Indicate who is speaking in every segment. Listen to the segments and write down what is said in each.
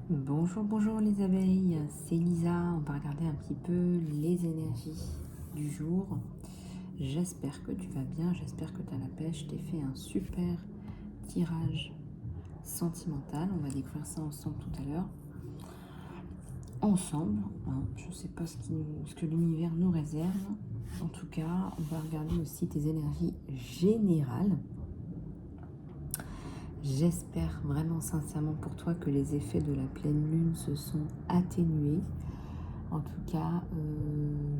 Speaker 1: Bonjour, bonjour les abeilles, c'est Lisa. On va regarder un petit peu les énergies du jour. J'espère que tu vas bien, j'espère que tu as la pêche. Je t'ai fait un super tirage sentimental. On va découvrir ça ensemble tout à l'heure. Ensemble, hein. Je ne sais pas ce que l'univers nous réserve. En tout cas, on va regarder aussi tes énergies générales. J'espère vraiment sincèrement pour toi que les effets de la pleine lune se sont atténués. En tout cas,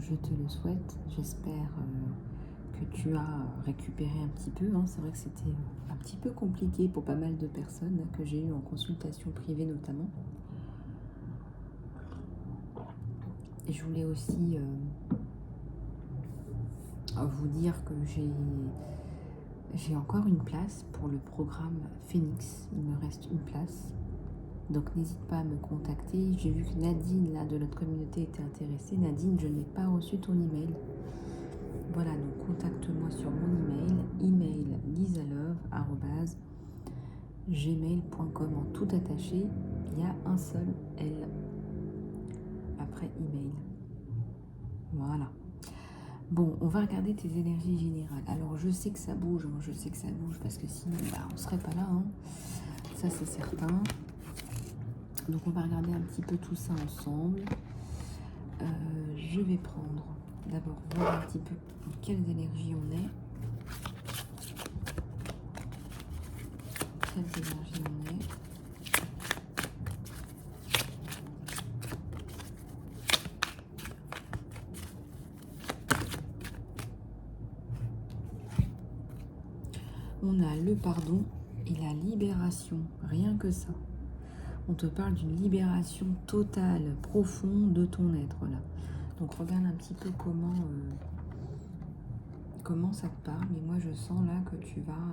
Speaker 1: je te le souhaite. J'espère que tu as récupéré un petit peu. C'est vrai que c'était un petit peu compliqué pour pas mal de personnes que j'ai eues en consultation privée notamment. Et je voulais aussi vous dire que j'ai encore une place pour le programme Phoenix. Il me reste une place. Donc n'hésite pas à me contacter. J'ai vu que Nadine là, de notre communauté était intéressée. Nadine, je n'ai pas reçu ton email. Voilà, donc contacte-moi sur mon email lisalove@gmail.com en tout attaché. Il y a un seul L après email. Voilà. Bon, on va regarder tes énergies générales. Alors, je sais que ça bouge, parce que sinon, on ne serait pas là. Ça, c'est certain. Donc, on va regarder un petit peu tout ça ensemble. Je vais prendre d'abord voir un petit peu dans quelles énergies on est. Quelles énergies on est. On a le pardon et la libération, rien que ça. On te parle d'une libération totale, profonde de ton être là. Donc regarde un petit peu comment ça te parle. Mais moi je sens là que tu vas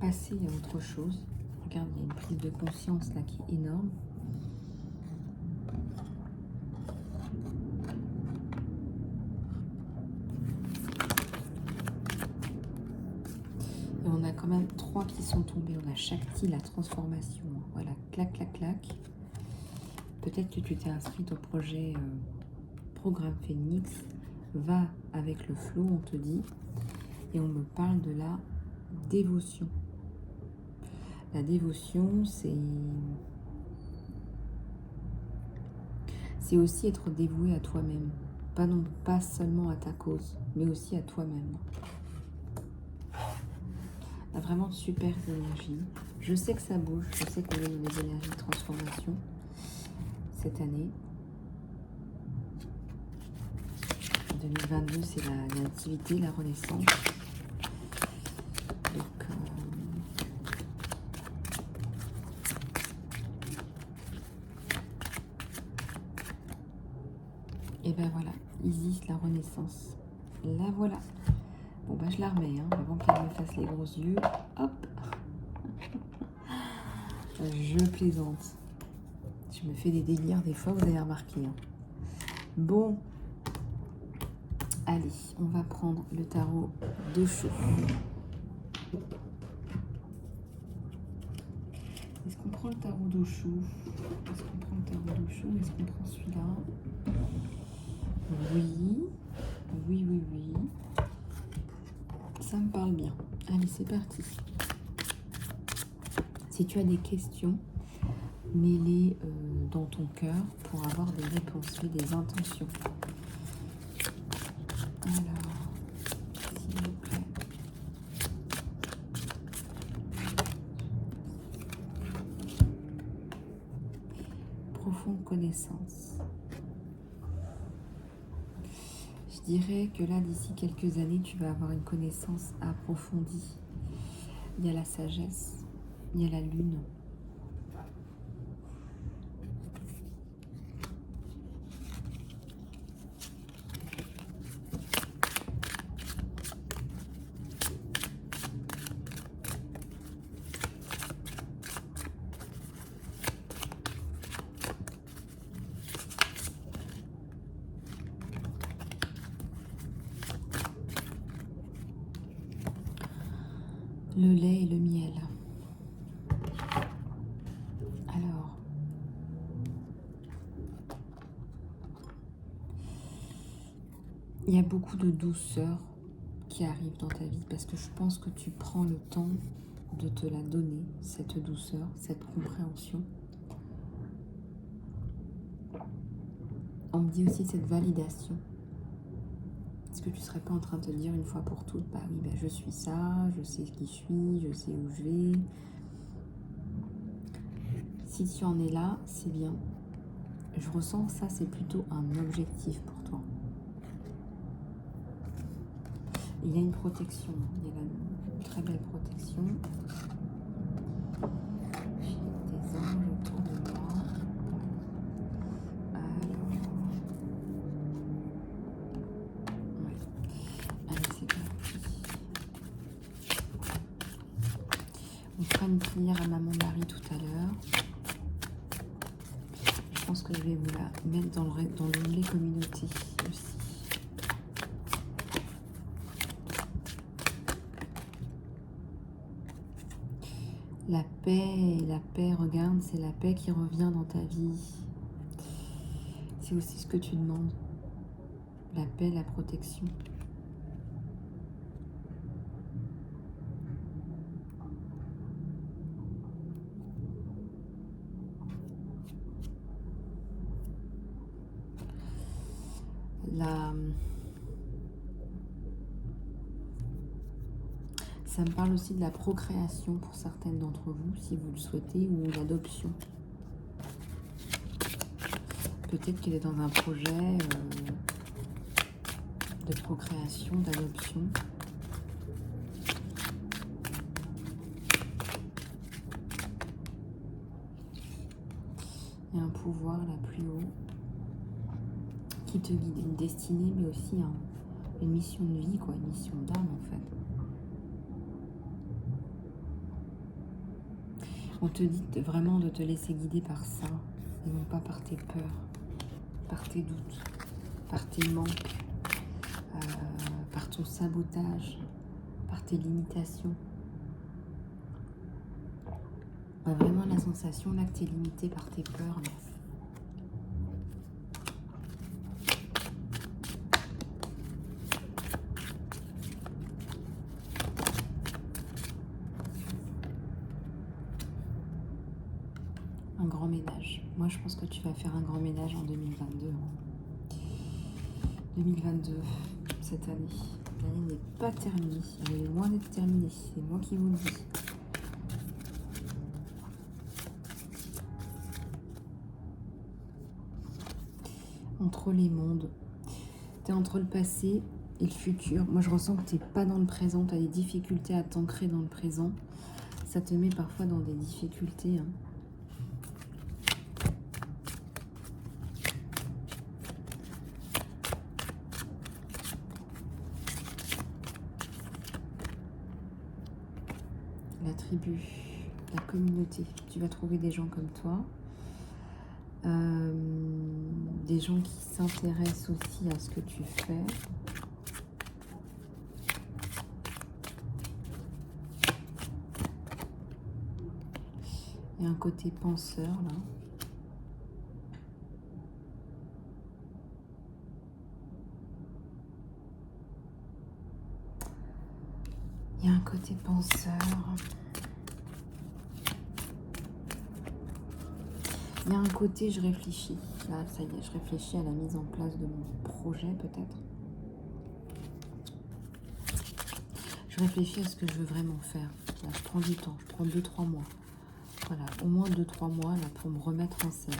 Speaker 1: passer à autre chose. Regarde, il y a une prise de conscience là qui est énorme. Et on a quand même 3 qui sont tombés. On a Shakti, la transformation. Voilà, clac, clac, clac. Peut-être que tu t'es inscrite au projet Programme Phoenix. Va avec le flow, on te dit. Et on me parle de la dévotion. La dévotion, c'est aussi être dévoué à toi-même. Pas seulement à ta cause, mais aussi à toi-même. On a vraiment de super énergies. Je sais que ça bouge, je sais qu'on est dans les énergies de transformation cette année. 2022, c'est la nativité, la renaissance. Donc, et ben voilà, Isis, la renaissance. La voilà. Bon, bah je la remets, avant qu'elle me fasse les gros yeux. Hop. Je plaisante. Je me fais des délires des fois, vous avez remarqué. Bon. Allez, on va prendre le tarot de Chou. Est-ce qu'on prend le tarot de Chou? Est-ce qu'on prend le tarot de Chou? Est-ce qu'on prend celui-là? Oui. Oui, oui, oui. Ça me parle bien. Allez, c'est parti. Si tu as des questions, mets-les dans ton cœur pour avoir des réponses, des intentions. Alors, s'il vous plaît. Profonde connaissance. Je dirais que là, d'ici quelques années, tu vas avoir une connaissance approfondie. Il y a la sagesse, il y a la lune. Le lait et le miel. Alors, Il y a beaucoup de douceur qui arrive dans ta vie parce que je pense que tu prends le temps de te la donner, cette douceur, cette compréhension. On me dit aussi cette validation. Est-ce que tu ne serais pas en train de te dire une fois pour toutes, bah oui, bah je suis ça, je sais qui je suis, je sais où je vais. Si tu en es là, c'est bien. Je ressens que ça, c'est plutôt un objectif pour toi. Il y a une protection, il y a une très belle protection. J'ai des anges autour de moi. Alors, ouais. Allez, c'est parti. On fera une prière à Maman Marie tout à l'heure. Je pense que je vais vous la mettre dans l'onglet communauté aussi. La paix, regarde, c'est la paix qui revient dans ta vie. C'est aussi ce que tu demandes. La paix, la protection. Ça me parle aussi de la procréation pour certaines d'entre vous, si vous le souhaitez, ou l'adoption. Peut-être qu'il est dans un projet de procréation, d'adoption. Il y a un pouvoir là plus haut qui te guide, une destinée, mais aussi une mission de vie, quoi, une mission d'âme en fait. On te dit vraiment de te laisser guider par ça, et non pas par tes peurs, par tes doutes, par tes manques, par ton sabotage, par tes limitations. On a vraiment la sensation là que tu es limité par tes peurs. Là. Un grand ménage. Moi, je pense que tu vas faire un grand ménage en 2022. 2022, cette année. L'année n'est pas terminée. Elle est loin d'être terminée. C'est moi qui vous le dis. Entre les mondes. Tu es entre le passé et le futur. Moi, je ressens que tu n'es pas dans le présent. Tu as des difficultés à t'ancrer dans le présent. Ça te met parfois dans des difficultés. La tribu, la communauté. Tu vas trouver des gens comme toi. Des gens qui s'intéressent aussi à ce que tu fais. Il y a un côté penseur là. Il y a un côté penseur. Il y a un côté je réfléchis. Là, ça y est, je réfléchis à la mise en place de mon projet peut-être. Je réfléchis à ce que je veux vraiment faire. Là, je prends du temps, je prends 2-3 mois. Voilà, au moins 2-3 mois là, pour me remettre en scène.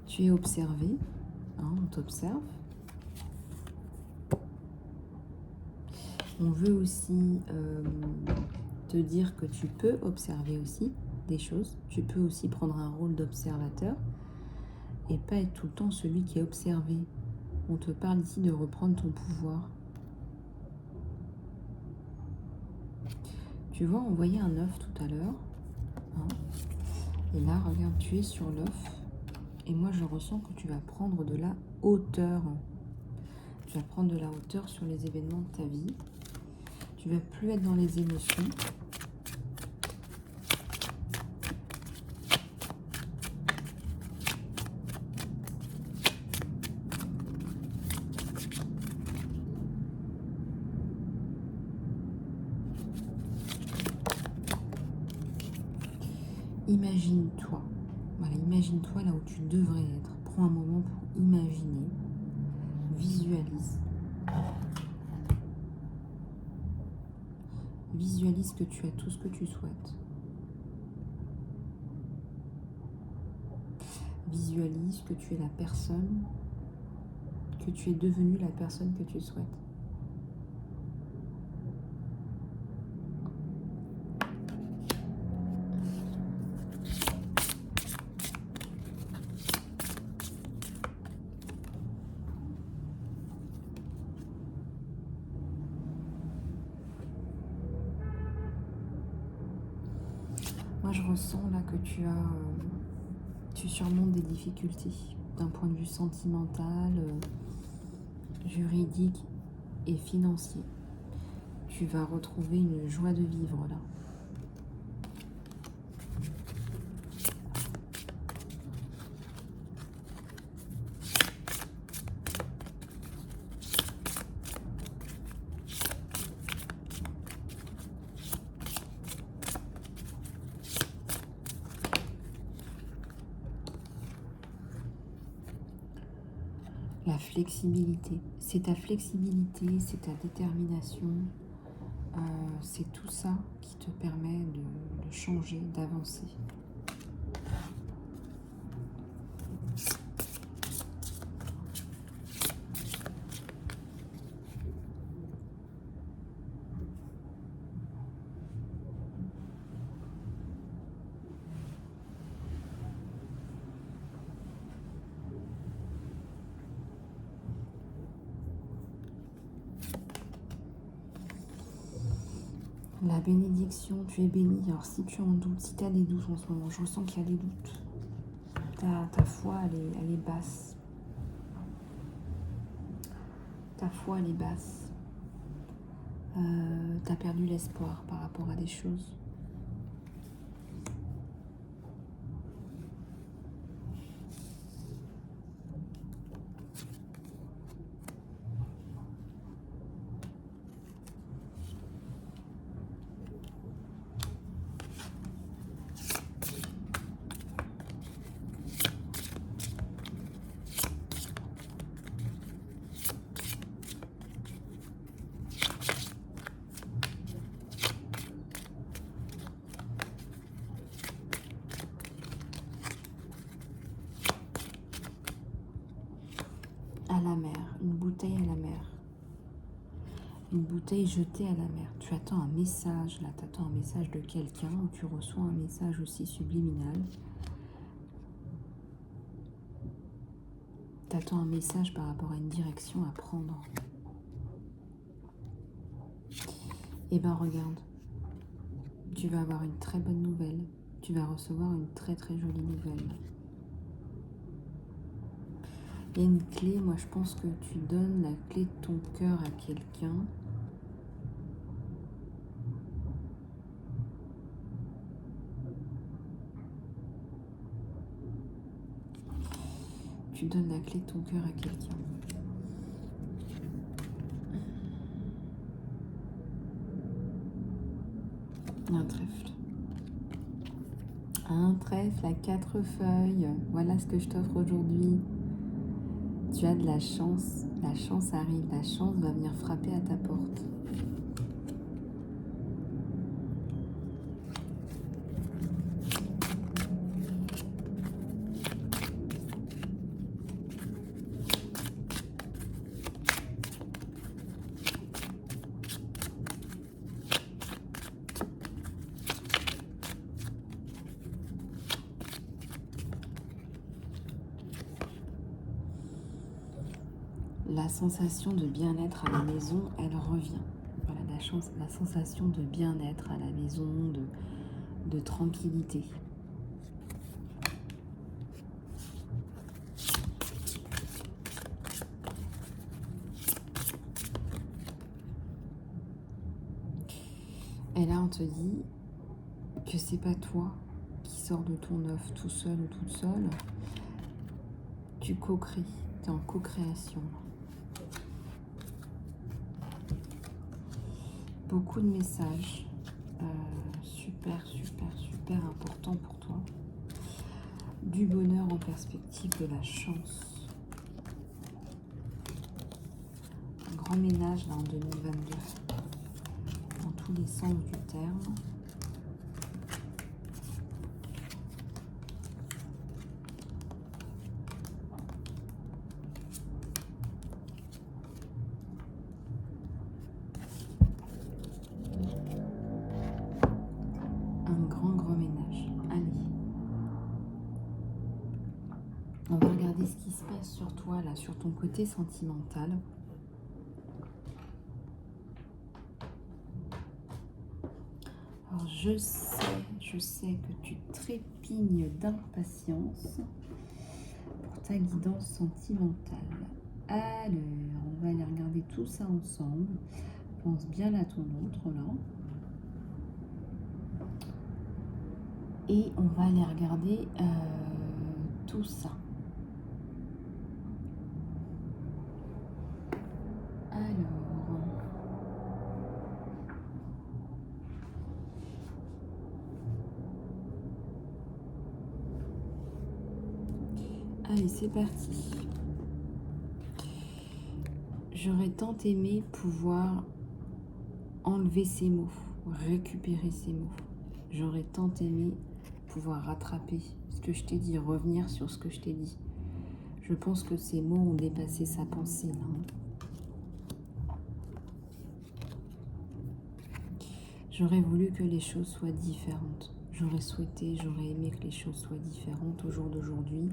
Speaker 1: Tu es observé, hein, on t'observe. On veut aussi te dire que tu peux observer aussi des choses. Tu peux aussi prendre un rôle d'observateur et pas être tout le temps celui qui est observé. On te parle ici de reprendre ton pouvoir. Tu vois, on voyait un œuf tout à l'heure. Hein, et là, regarde, tu es sur l'œuf. Et moi, je ressens que tu vas prendre de la hauteur. Tu vas prendre de la hauteur sur les événements de ta vie. Tu ne vas plus être dans les émotions. imagine-toi. Voilà, imagine-toi là où tu devrais être. Prends un moment pour imaginer. Visualise. Visualise que tu as tout ce que tu souhaites. Visualise que tu es la personne, que tu es devenue la personne que tu souhaites. Moi, je ressens là que tu surmontes des difficultés d'un point de vue sentimental, juridique et financier. Tu vas retrouver une joie de vivre là. La flexibilité, c'est ta flexibilité, c'est ta détermination, c'est tout ça qui te permet de changer, d'avancer. La bénédiction, tu es béni. Alors si tu es en doute, si tu as des doutes en ce moment, je ressens qu'il y a des doutes. Ta foi, elle est basse. Ta foi, elle est basse. Tu as perdu l'espoir par rapport à des choses. À la mer, une bouteille à la mer. Une bouteille jetée à la mer. Tu attends un message, là, tu attends un message de quelqu'un ou tu reçois un message aussi subliminal. Tu attends un message par rapport à une direction à prendre. Eh bien, regarde, tu vas avoir une très bonne nouvelle. Tu vas recevoir une très très jolie nouvelle. Il y a une clé, moi je pense que tu donnes la clé de ton cœur à quelqu'un. Tu donnes la clé de ton cœur à quelqu'un. Un trèfle. Un trèfle à 4 feuilles. Voilà ce que je t'offre aujourd'hui. Tu as de la chance arrive, la chance va venir frapper à ta porte. La sensation de bien-être à la maison, elle revient. Voilà, la sensation de bien-être à la maison, de tranquillité. Et là, on te dit que c'est pas toi qui sors de ton œuf tout seul ou toute seule. Tu co-crées, tu es en co-création. Beaucoup de messages super, super, super important pour toi. Du bonheur en perspective, de la chance. Un grand ménage là en 2022. Dans tous les sens du terme. Grand ménage. Allez. On va regarder ce qui se passe sur toi, là, sur ton côté sentimental. Alors, je sais que tu trépignes d'impatience pour ta guidance sentimentale. Alors, on va aller regarder tout ça ensemble. Pense bien à ton autre, là. Et on va aller regarder tout ça. Alors, allez, c'est parti. J'aurais tant aimé pouvoir enlever ces mots, récupérer ces mots. J'aurais tant aimé pouvoir rattraper ce que je t'ai dit, revenir sur ce que je t'ai dit. Je pense que ces mots ont dépassé sa pensée, là. J'aurais voulu que les choses soient différentes. J'aurais souhaité, j'aurais aimé que les choses soient différentes au jour d'aujourd'hui.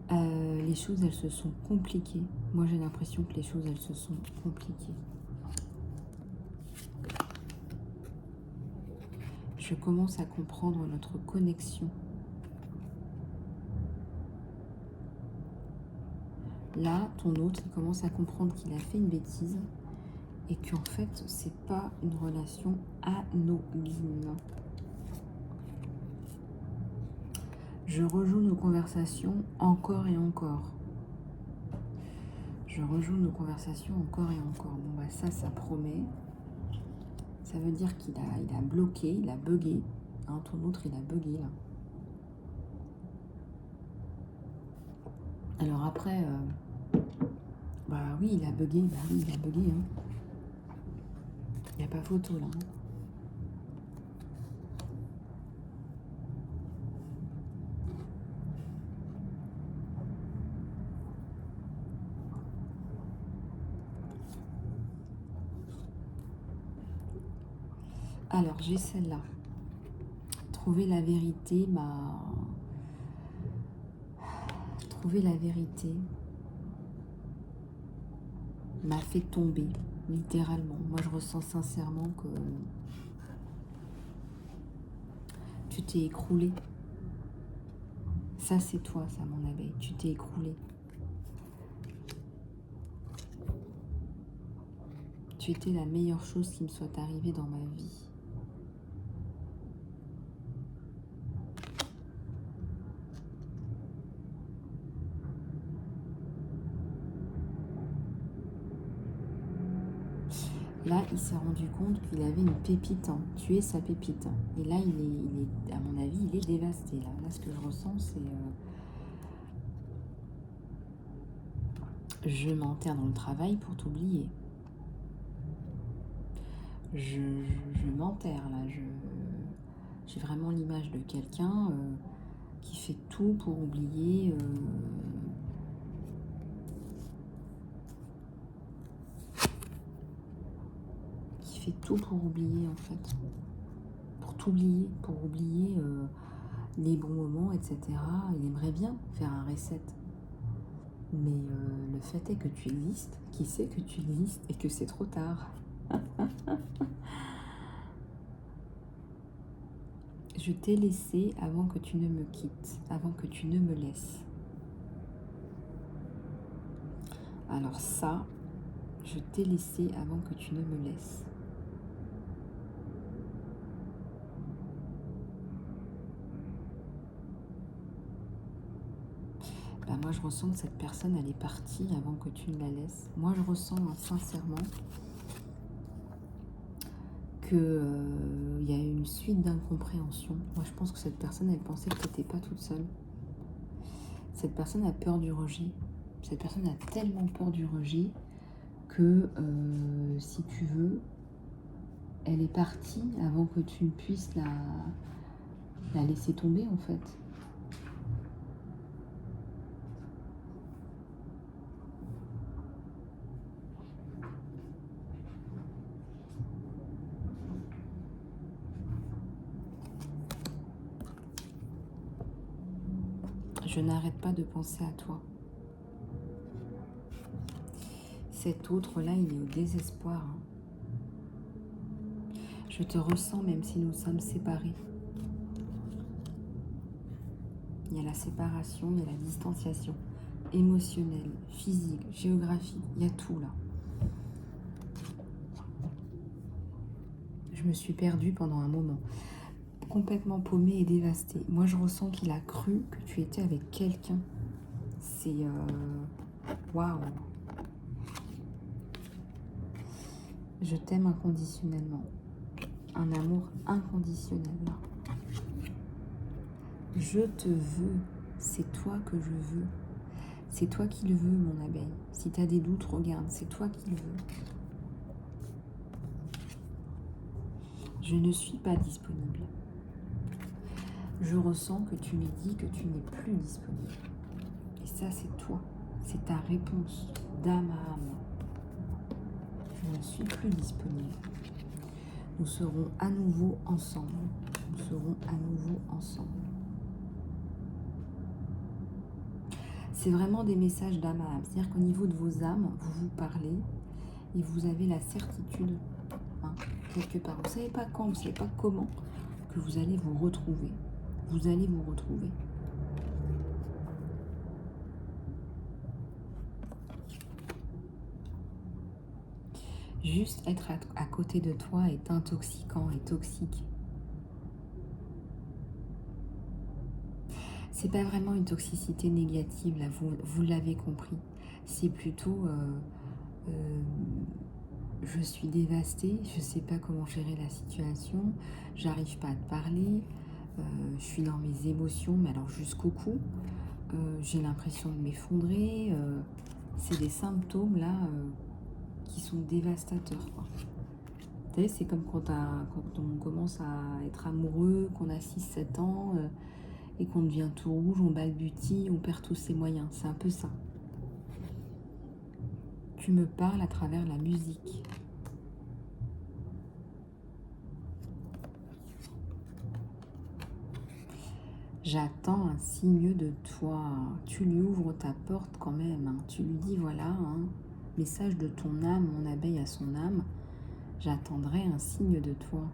Speaker 1: Les choses, elles se sont compliquées. Moi, j'ai l'impression que les choses, elles se sont compliquées. Je commence à comprendre notre connexion. Là, ton autre, il commence à comprendre qu'il a fait une bêtise et qu'en fait, c'est pas une relation anodine. Je rejoue nos conversations encore et encore. Je rejoue nos conversations encore et encore. Bon, bah ça promet. Ça veut dire qu'il a bloqué, il a bugué. Hein, ton autre, il a bugué, là. Alors après, bah oui, il a bugué. Bah oui, il a bugué. Hein. Il n'y a pas photo, là. Hein. Alors, j'ai celle-là. Trouver la vérité m'a fait tomber, littéralement. Moi, je ressens sincèrement que tu t'es écroulé. Ça, c'est toi, ça, mon abeille. Tu t'es écroulé. Tu étais la meilleure chose qui me soit arrivée dans ma vie. Là, il s'est rendu compte qu'il avait une pépite. Hein. Tu es sa pépite. Et là, il est, à mon avis, il est dévasté. Là, ce que je ressens, c'est... je m'enterre dans le travail pour t'oublier. Je m'enterre, là. J'ai vraiment l'image de quelqu'un qui fait tout pour oublier... fait tout pour oublier, en fait. Pour t'oublier, pour oublier les bons moments, etc. Il aimerait bien faire un reset. Mais le fait est que tu existes, qui sait que tu existes et que c'est trop tard. Je t'ai laissé avant que tu ne me quittes, avant que tu ne me laisses. Alors ça, je t'ai laissé avant que tu ne me laisses. Ben moi, je ressens que cette personne, elle est partie avant que tu ne la laisses. Moi, je ressens sincèrement qu'il y a une une suite d'incompréhensions. Moi, je pense que cette personne, elle pensait que tu n'étais pas toute seule. Cette personne a peur du rejet. Cette personne a tellement peur du rejet que, si tu veux, elle est partie avant que tu ne puisses la laisser tomber, en fait. Je n'arrête pas de penser à toi. Cet autre-là, il est au désespoir. Hein. Je te ressens même si nous sommes séparés. Il y a la séparation, il y a la distanciation émotionnelle, physique, géographique, il y a tout là. Je me suis perdue pendant un moment, complètement paumée et dévastée. Moi, je ressens qu'il a cru que tu étais avec quelqu'un. C'est... Waouh! Je t'aime inconditionnellement. Un amour inconditionnel là. Je te veux, c'est toi que je veux. C'est toi qui le veux, mon abeille. Si tu as des doutes, regarde, c'est toi qui le veux. Je ne suis pas disponible. Je ressens que tu me dis que tu n'es plus disponible. Et ça, c'est toi. C'est ta réponse d'âme à âme. Je ne suis plus disponible. Nous serons à nouveau ensemble. Nous serons à nouveau ensemble. C'est vraiment des messages d'âme à âme. C'est-à-dire qu'au niveau de vos âmes, vous vous parlez et vous avez la certitude, hein, quelque part. Vous ne savez pas quand, vous ne savez pas comment, que vous allez vous retrouver. Vous allez vous retrouver. Juste être à côté de toi est intoxiquant et toxique. C'est pas vraiment une toxicité négative, là, vous l'avez compris. C'est plutôt je suis dévastée, je sais pas comment gérer la situation, j'arrive pas à te parler, je suis dans mes émotions, mais alors jusqu'au cou, j'ai l'impression de m'effondrer, c'est des symptômes là qui sont dévastateurs, quoi. Vous savez, c'est comme quand on commence à être amoureux, qu'on a 6-7 ans et qu'on devient tout rouge, on balbutie, on perd tous ses moyens. C'est un peu ça. Tu me parles à travers la musique. J'attends un signe de toi. Tu lui ouvres ta porte quand même. Hein. Tu lui dis, voilà, hein, message de ton âme, mon abeille à son âme. J'attendrai un signe de toi.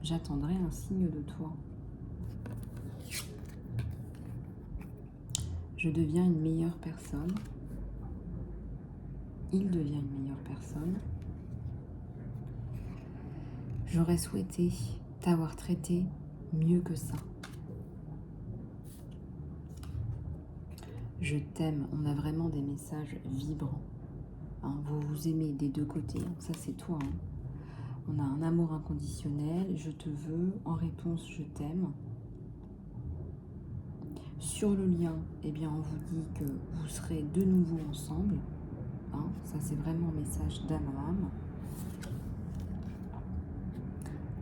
Speaker 1: J'attendrai un signe de toi. Je deviens une meilleure personne. Il devient une meilleure personne. J'aurais souhaité t'avoir traité mieux que ça. Je t'aime. On a vraiment des messages vibrants. Hein, vous vous aimez des deux côtés. Ça, c'est toi. Hein. On a un amour inconditionnel. Je te veux. En réponse, je t'aime. Sur le lien, eh bien, on vous dit que vous serez de nouveau ensemble. Hein, ça, c'est vraiment un message d'âme à âme.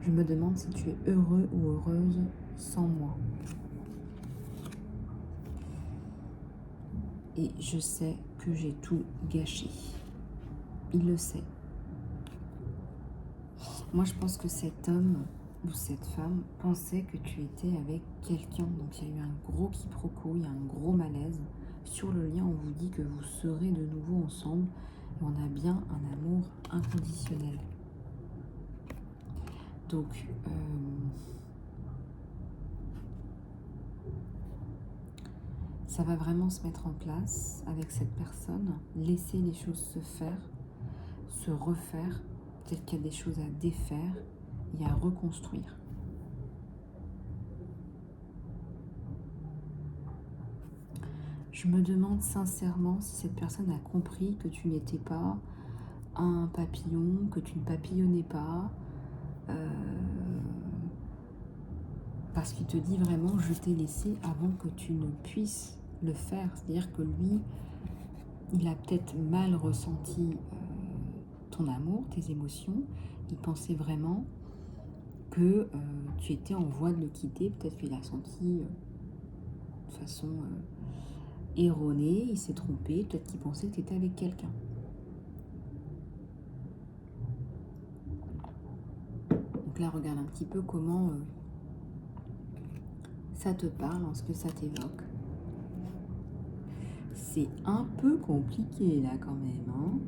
Speaker 1: Je me demande si tu es heureux ou heureuse sans moi. Et je sais que j'ai tout gâché. Il le sait. Moi, je pense que cet homme ou cette femme pensait que tu étais avec quelqu'un. Donc, il y a eu un gros quiproquo, il y a un gros malaise. Sur le lien, on vous dit que vous serez de nouveau ensemble. Et on a bien un amour inconditionnel. Donc, ça va vraiment se mettre en place avec cette personne. Laisser les choses se faire, se refaire. Peut-être qu'il y a des choses à défaire et à reconstruire. Je me demande sincèrement si cette personne a compris que tu n'étais pas un papillon, que tu ne papillonnais pas, parce qu'il te dit vraiment je t'ai laissé avant que tu ne puisses le faire. C'est-à-dire que lui, il a peut-être mal ressenti ton amour, tes émotions. Il pensait vraiment que tu étais en voie de le quitter. Peut-être qu'il a senti de façon erronée, il s'est trompé. Peut-être qu'il pensait que tu étais avec quelqu'un. Donc là, regarde un petit peu comment ça te parle, ce que ça t'évoque. C'est un peu compliqué là quand même, hein.